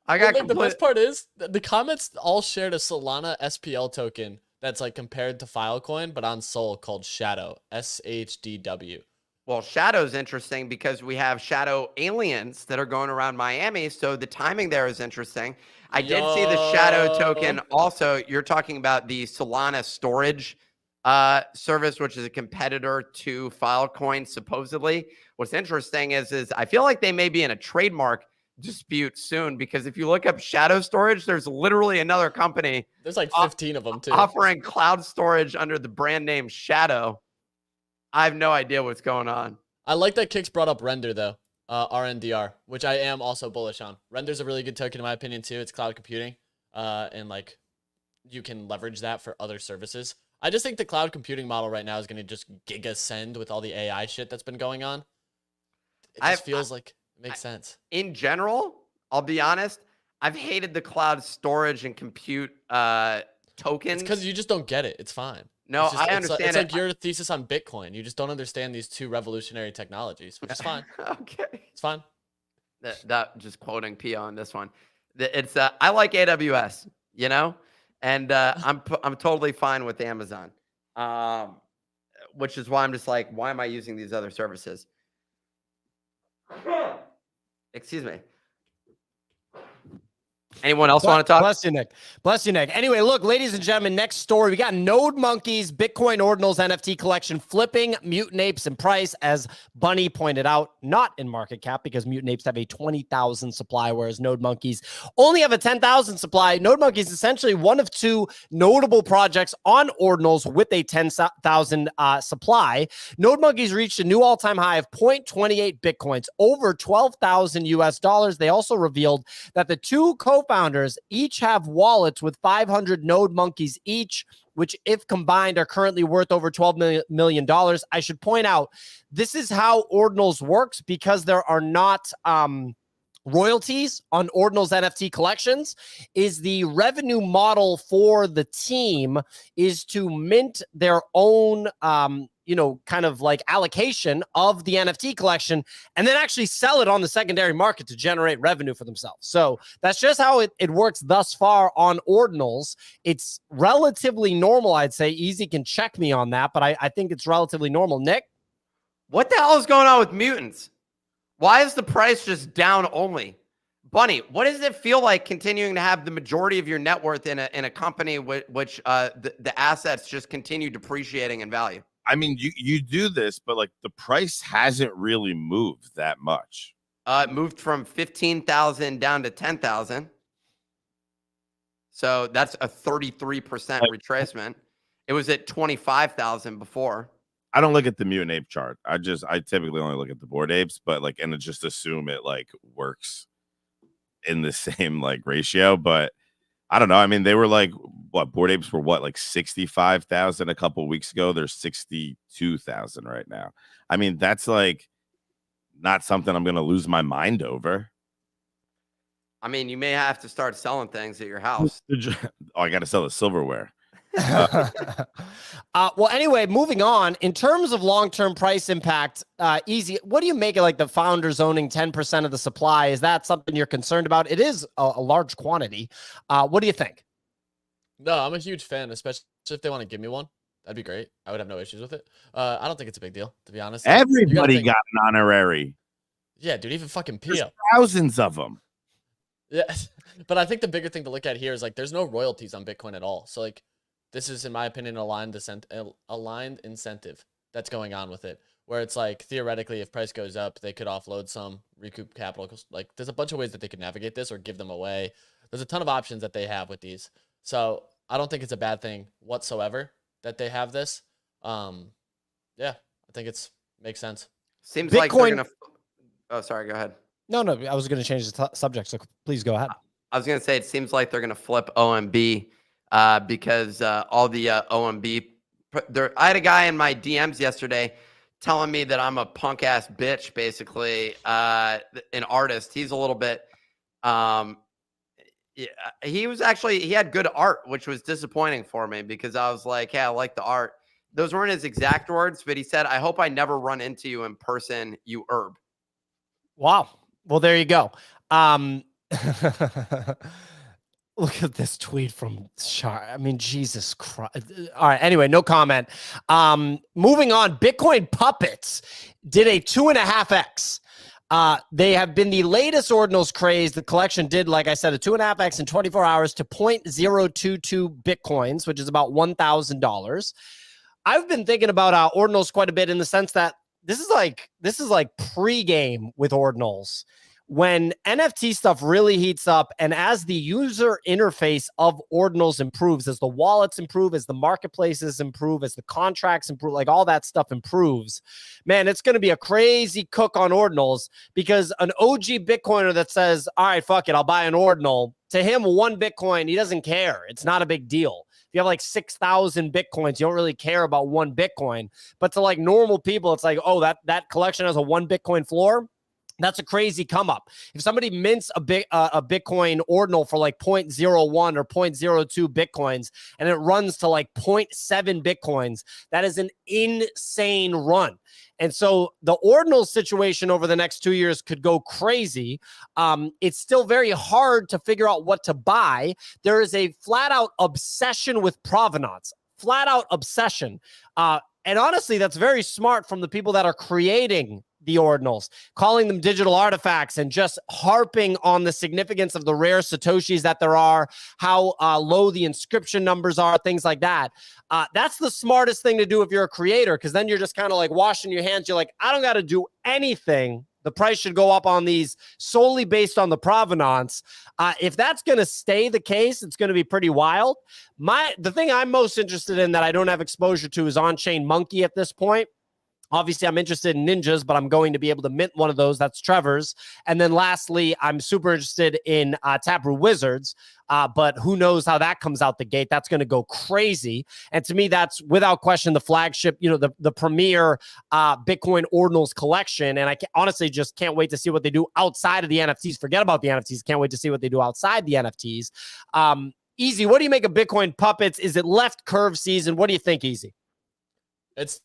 I got the best part is the comments all shared a Solana SPL token that's like compared to Filecoin, but on Sol called Shadow, SHDW. Well, Shadow's interesting because we have Shadow aliens that are going around Miami, so the timing there is interesting. I did see the Shadow token also. You're talking about the Solana storage service, which is a competitor to Filecoin, supposedly. What's interesting is I feel like they may be in a trademark dispute soon, because if you look up Shadow storage, there's literally another company. There's like 15 of them too. Offering cloud storage under the brand name Shadow. I have no idea what's going on. I like that Kix brought up Render though, RNDR, which I am also bullish on. Render's a really good token in my opinion too. It's cloud computing, and like you can leverage that for other services. I just think the cloud computing model right now is going to just giga-send with all the AI shit that's been going on. It just feels like it makes sense. In general, I'll be honest, I've hated the cloud storage and compute tokens. It's because you just don't get it. It's fine. No, I understand. It's like your thesis on Bitcoin. You just don't understand these two revolutionary technologies, which is fine. Okay. It's fine. That just quoting Pio on this one. It's I like AWS, you know, and I'm totally fine with Amazon, which is why I'm just like, why am I using these other services? Excuse me. Anyone else want to talk? Bless you, Nick. Bless you, Nick. Anyway, look, ladies and gentlemen, next story. We got NodeMonkes Bitcoin Ordinals NFT collection flipping Mutant Apes in price, as Bunny pointed out, not in market cap, because Mutant Apes have a 20,000 supply, whereas NodeMonkes only have a 10,000 supply. NodeMonkes is essentially one of two notable projects on Ordinals with a 10,000 supply. NodeMonkes reached a new all-time high of 0.28 Bitcoins, over 12,000 US dollars. They also revealed that the two co-founders each have wallets with 500 NodeMonkes each, which if combined are currently worth over $12 million. I should point out, this is how Ordinals works, because there are not royalties on Ordinal's NFT collections is the revenue model for the team is to mint their own, kind of like allocation of the NFT collection and then actually sell it on the secondary market to generate revenue for themselves. So that's just how it works thus far on Ordinals. It's relatively normal, I'd say. Easy can check me on that, but I think it's relatively normal. Nick? What the hell is going on with mutants? Why is the price just down only? Bunny, what does it feel like continuing to have the majority of your net worth in a company which the assets just continue depreciating in value? I mean, you do this, but like the price hasn't really moved that much. It moved from 15,000 down to 10,000. So that's a 33% retracement. It was at 25,000 before. I don't look at the mutant ape chart. I typically only look at the bored apes, but like, and just assume it like works in the same like ratio. But I don't know. I mean, they were like, what, bored apes were what, like 65,000 a couple weeks ago. They're 62,000 right now. I mean, that's like not something I'm going to lose my mind over. I mean, you may have to start selling things at your house. Oh, I got to sell the silverware. Well, anyway, moving on. In terms of long-term price impact, easy. What do you make of like the founders owning 10% of the supply? Is that something you're concerned about? It is a large quantity. What do you think? No, I'm a huge fan, especially if they want to give me one. That'd be great. I would have no issues with it. I don't think it's a big deal, to be honest. Everybody got an honorary. Yeah, dude, even fucking Pio. There's thousands of them. Yeah, but I think the bigger thing to look at here is like there's no royalties on Bitcoin at all. So like this is, in my opinion, aligned incentive that's going on with it, where it's like theoretically, if price goes up, they could offload some, recoup capital. Like there's a bunch of ways that they could navigate this or give them away. There's a ton of options that they have with these. So I don't think it's a bad thing whatsoever that they have this. Yeah, I think makes sense. Seems Bitcoin... like they're gonna. Oh, sorry. Go ahead. No, I was going to change the subject, so please go ahead. I was going to say it seems like they're going to flip OMB because all the OMB. I had a guy in my DMs yesterday telling me that I'm a punk ass bitch, basically, an artist. He's a little bit. He had good art, which was disappointing for me because I was like, hey, I like the art. Those weren't his exact words, but he said, I hope I never run into you in person, you herb. Wow. Well, there you go. Look at this tweet from Char. I mean, Jesus Christ. All right. Anyway, no comment. Moving on. Bitcoin Puppets did a 2.5x. They have been the latest ordinals craze. The collection did, like I said, a 2.5x in 24 hours to 0.022 Bitcoins, which is about $1,000. I've been thinking about ordinals quite a bit in the sense that this is like pre-game with ordinals. When NFT stuff really heats up and as the user interface of ordinals improves, as the wallets improve, as the marketplaces improve, as the contracts improve, like all that stuff improves, man, it's going to be a crazy cook on ordinals because an OG Bitcoiner that says, all right, fuck it, I'll buy an ordinal, to him, 1 Bitcoin, he doesn't care. It's not a big deal. If you have like 6,000 Bitcoins, you don't really care about 1 Bitcoin. But to like normal people, it's like, oh, that collection has a 1 Bitcoin floor. That's a crazy come up. If somebody mints a Bitcoin ordinal for like 0.01 or 0.02 Bitcoins and it runs to like 0.7 Bitcoins, that is an insane run. And so the ordinal situation over the next 2 years could go crazy. It's still very hard to figure out what to buy. There is a flat out obsession with provenance, flat out obsession. And honestly, that's very smart from the people that are creating the ordinals, calling them digital artifacts and just harping on the significance of the rare Satoshis that there are, how low the inscription numbers are, things like that. That's the smartest thing to do if you're a creator, because then you're just kind of like washing your hands. You're like, I don't got to do anything. The price should go up on these solely based on the provenance. If that's going to stay the case, it's going to be pretty wild. The thing I'm most interested in that I don't have exposure to is on-chain Monkey at this point. Obviously, I'm interested in ninjas, but I'm going to be able to mint one of those. That's Trevor's. And then lastly, I'm super interested in Taproot Wizards, but who knows how that comes out the gate. That's going to go crazy. And to me, that's without question the flagship, the premier Bitcoin ordinals collection. And I honestly just can't wait to see what they do outside of the NFTs. Forget about the NFTs. Can't wait to see what they do outside the NFTs. Easy, what do you make of Bitcoin puppets? Is it left curve season? What do you think, Easy? It's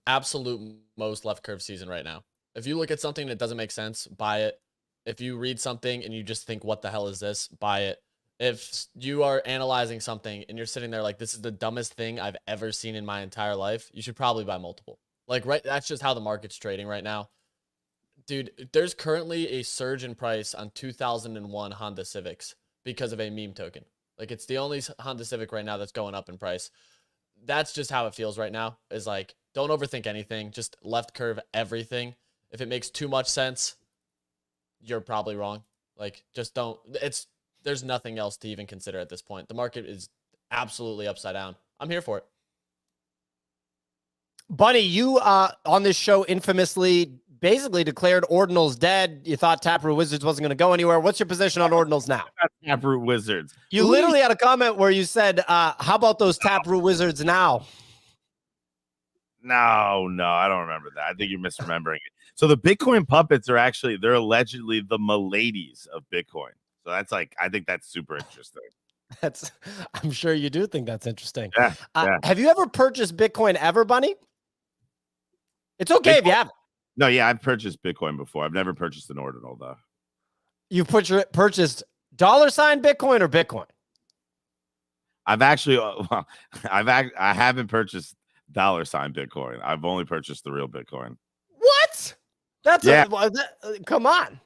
absolute most left curve season right now. If you look at something that doesn't make sense, buy it. If you read something and you just think, what the hell is this? Buy it. If you are analyzing something and you're sitting there like, this is the dumbest thing I've ever seen in my entire life, you should probably buy multiple. Like, right, that's just how the market's trading right now. Dude, there's currently a surge in price on 2001 Honda Civics because of a meme token. Like, it's the only Honda Civic right now that's going up in price. That's just how it feels right now, is like, don't overthink anything. Just left curve everything. If it makes too much sense, you're probably wrong. Like, just don't. There's nothing else to even consider at this point. The market is absolutely upside down. I'm here for it. Bunny, you on this show infamously basically declared ordinals dead. You thought Taproot Wizards wasn't going to go anywhere. What's your position on ordinals now? Taproot Wizards. You literally had a comment where you said, how about those Taproot Wizards now? No, I don't remember that. I think you're misremembering it. So the Bitcoin puppets they're allegedly the miladies of Bitcoin. So that's I think that's super interesting. I'm sure you do think that's interesting. Yeah. Have you ever purchased Bitcoin ever, Bunny? It's okay Bitcoin? if you haven't. No, yeah, I've purchased Bitcoin before. I've never purchased an ordinal though. You've purchased $ Bitcoin or Bitcoin? I've actually, I haven't purchased $ Bitcoin. I've only purchased the real Bitcoin. What? Come on.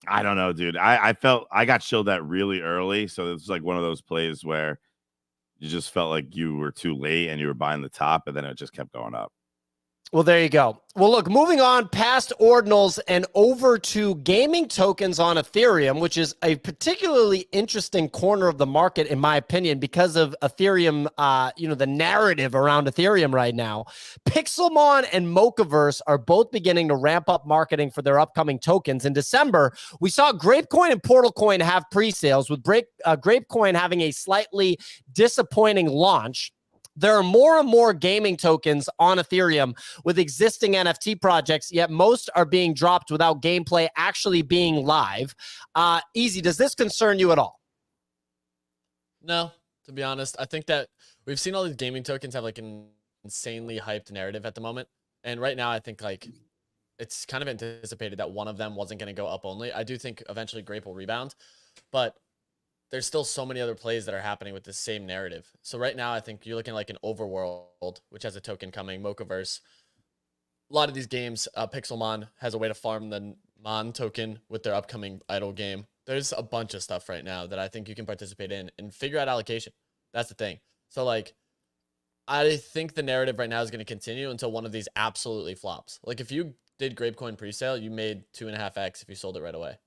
I don't know, dude. I felt I got chilled at really early, so it's like one of those plays where you just felt like you were too late and you were buying the top, and then it just kept going up. Well, there you go. Well, look, moving on past ordinals and over to gaming tokens on Ethereum, which is a particularly interesting corner of the market, in my opinion, because of Ethereum, the narrative around Ethereum right now. Pixelmon and Mochaverse are both beginning to ramp up marketing for their upcoming tokens. In December, we saw Grapecoin and PortalCoin have pre-sales, with Grapecoin having a slightly disappointing launch. There are more and more gaming tokens on Ethereum with existing NFT projects, yet most are being dropped without gameplay actually being live. Easy, does this concern you at all? No, to be honest. I think that we've seen all these gaming tokens have like an insanely hyped narrative at the moment. And right now, I think like it's kind of anticipated that one of them wasn't going to go up only. I do think eventually Grape will rebound, but there's still so many other plays that are happening with the same narrative. So right now, I think you're looking like an Overworld, which has a token coming, Mochaverse. A lot of these games, Pixelmon has a way to farm the Mon token with their upcoming idle game. There's a bunch of stuff right now that I think you can participate in and figure out allocation. That's the thing. So like, I think the narrative right now is going to continue until one of these absolutely flops. Like if you did Grapecoin presale, you made 2.5x if you sold it right away.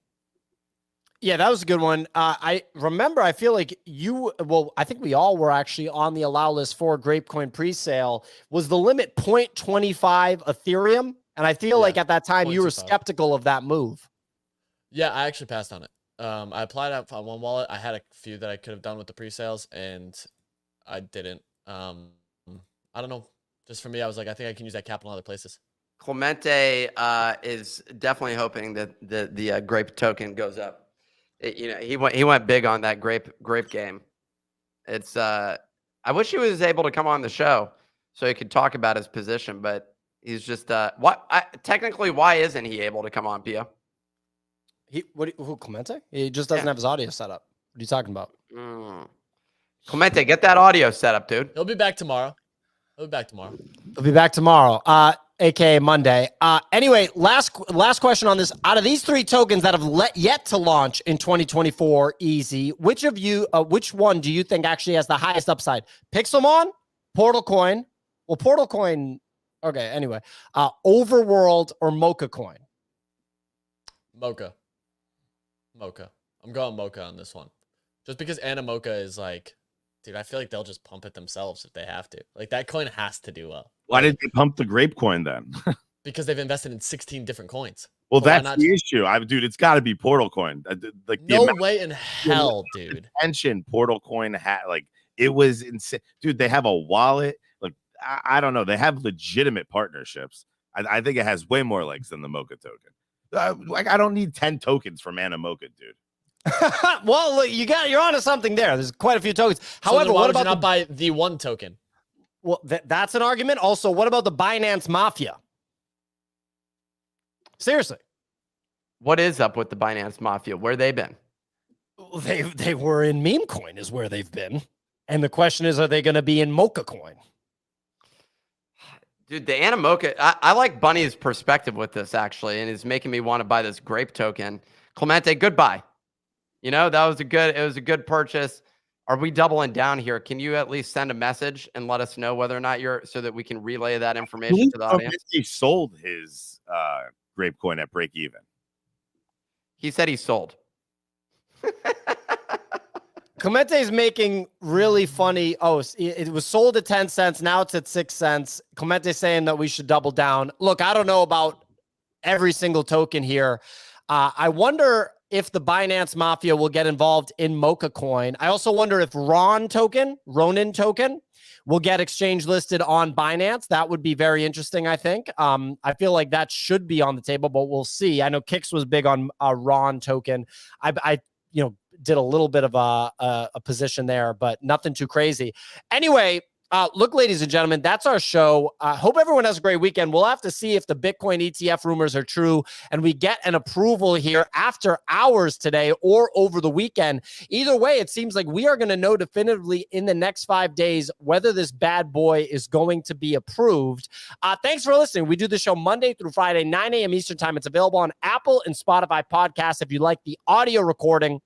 Yeah, that was a good one. I remember, I feel like I think we all were actually on the allow list for Grapecoin presale. Was the limit 0.25 Ethereum? And I feel like at that time you were skeptical of that move. Yeah, I actually passed on it. I applied out on one wallet. I had a few that I could have done with the presales, and I didn't. I don't know. Just for me, I was like, I think I can use that capital in other places. Clemente is definitely hoping that the grape token goes up. He went big on that grape game. It's I wish he was able to come on the show so he could talk about his position, but he's just technically why isn't he able to come on, Pio? Who Clemente? He just doesn't have his audio set up. What are you talking about? Clemente, get that audio set up, dude. He'll be back tomorrow. He'll be back tomorrow. AKA Monday. Anyway, last question on this. Out of these three tokens that have yet to launch in 2024, Easy, which one do you think actually has the highest upside? Pixelmon, PortalCoin. Well, PortalCoin. Okay. Anyway, Overworld or Mochacoin? Mocha. I'm going Mocha on this one, just because Animocha is like Dude, I feel like they'll just pump it themselves if they have to. Like that coin has to do well. Why did they pump the grape coin then? Because they've invested in 16 different coins. Well, So why that's not the issue. Dude, it's got to be Portal Coin. Like No way in hell, dude. attention Portal Coin had, like, it was insane. Dude, they have a wallet. Like, I don't know. They have legitimate partnerships. I think it has way more legs than the Mocha token. Like, I don't need 10 tokens for Mana Mocha, dude. Well, look, you're onto something there. There's quite a few tokens. However, why what would you about not buy the one token? Well, that's an argument. Also, what about the Binance Mafia? Seriously. What is up with the Binance Mafia? Where they been? They were in meme coin is where they've been. And the question is, are they going to be in Mocha coin? Dude, the Animocha, I like Bunny's perspective with this, actually, and it's making me want to buy this grape token. Clemente, goodbye. You know, it was a good purchase. Are we doubling down here? Can you at least send a message and let us know whether or not so that we can relay that information to the audience? He sold his grape coin at break even. He said he sold. Clemente is making really funny. Oh, it was sold at 10 cents. Now it's at 6 cents. Clemente saying that we should double down. Look, I don't know about every single token here. I wonder if the Binance Mafia will get involved in Mocha coin. I also wonder if Ronin token will get exchange listed on Binance. That would be very interesting, I think. I feel like that should be on the table, but we'll see. I know Kix was big on a Ron token. I did a little bit of a position there, but nothing too crazy. Anyway, look, ladies and gentlemen, that's our show. Hope everyone has a great weekend. We'll have to see if the Bitcoin ETF rumors are true and we get an approval here after hours today or over the weekend. Either way, it seems like we are going to know definitively in the next 5 days whether this bad boy is going to be approved. Thanks for listening. We do the show Monday through Friday, 9 a.m. Eastern time. It's available on Apple and Spotify podcasts if you like the audio recording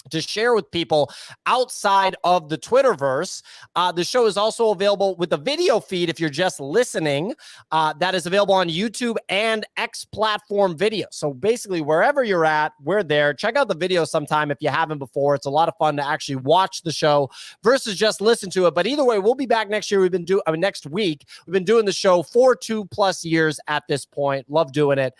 to share with people outside of the Twitterverse. The show is also available with a video feed if you're just listening. That is available on YouTube and X platform video. So basically, wherever you're at, we're there. Check out the video sometime if you haven't before. It's a lot of fun to actually watch the show versus just listen to it. But either way, we'll be back next year. Next week. We've been doing the show for 2+ years at this point. Love doing it.